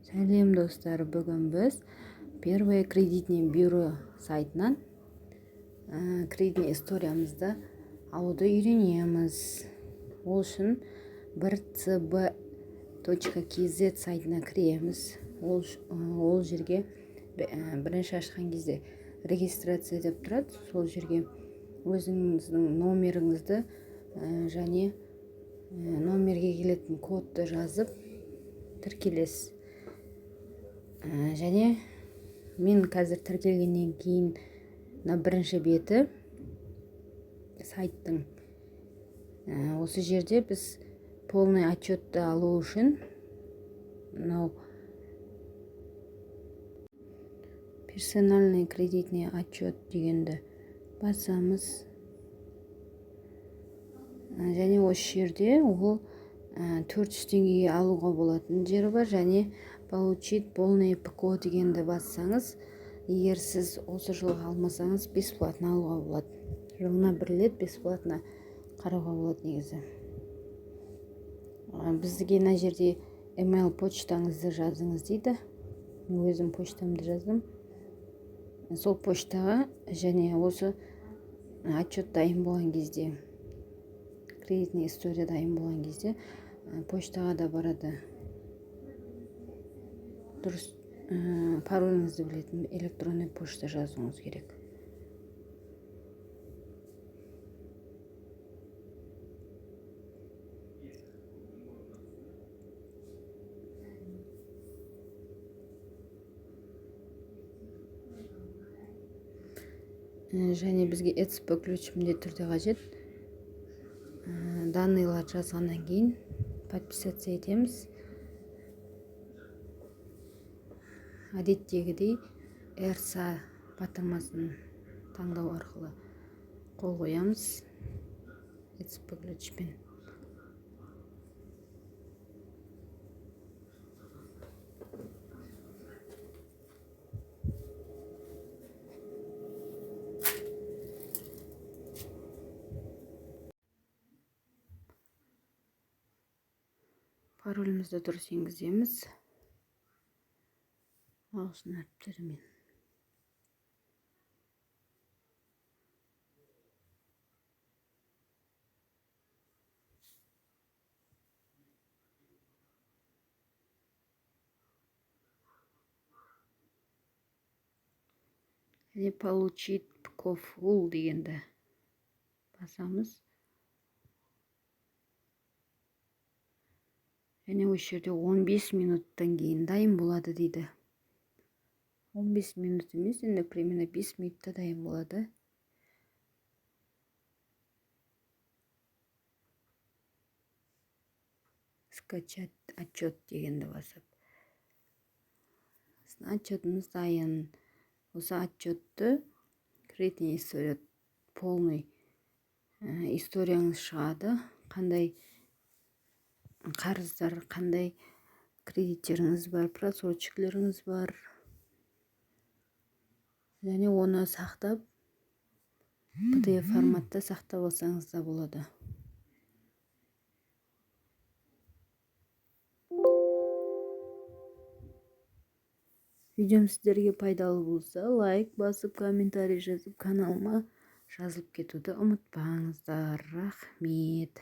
Сәлем достар, бүгін біз Первое кредитное бюро сайтынан кредитный историямызды алуды үйренеміз. Ол үшін бір cb.kz сайтына кіреміз. Ол жерге бірінші ашқан кезде регистрация деп тұрады. Сол жерге өзіңіздің номеріңізді және номерге келетін кодты жазып тіркелесіз. Және мен қазір тіркелгеннен кейін бірінші беті сайттың осы жерде біз полный отчетты алу үшін персональный кредитный отчет дегенді басамыз. Және осы жерде ол 400 теңгеге алуға болатын жері бар, және получить полный ПКО дегенді бассаңыз, егер сіз осы жылға алмасаңыз, бесплатно алуға болады. Жылына 1 рет бесплатно қарауға болады негізі. Бізге мына жерде email почтаңызды жазыңыз дейді. Мен өзім почтамды жаздым. Сол почтаға және осы отчет дайын болған кезде, кредитный история дайын болған кезде почтаға да барады. Дұрыс пароліңізді білетін электронный почта жазуыңыз керек. Және бізге ЭЦП ключ міндетті түрде қажет. Данныйлар жазғаннан кейін подписаться етеміз. Әдеттегідей РСА батырмасын таңдау арқылы қол қоямыз ЭЦП ключпен. Паролімізді дұрыс енгіземіз. Ағылшын әріптерімен. Және получить ПКО full дегенді басамыз. Және осы жерде 15 минуттан кейін дайын болады дейді. 15 минут емес, енді примерно 5 минутта дайын болады. Скачать отчет дегенді басып. Отчетымыз дайын. Осы отчетты кредитный история полный историяңыз шығады. Қандай қарыздар, қандай кредиттеріңіз бар, просрочкаларыңыз бар. Және оны сақтап, PDF форматта сақтап алсаңыз да болады. Видеом сіздерге пайдалы болса, лайк басып, комментарий жазып, каналыма жазылып кетуді ұмытпаңыздар. Рахмет.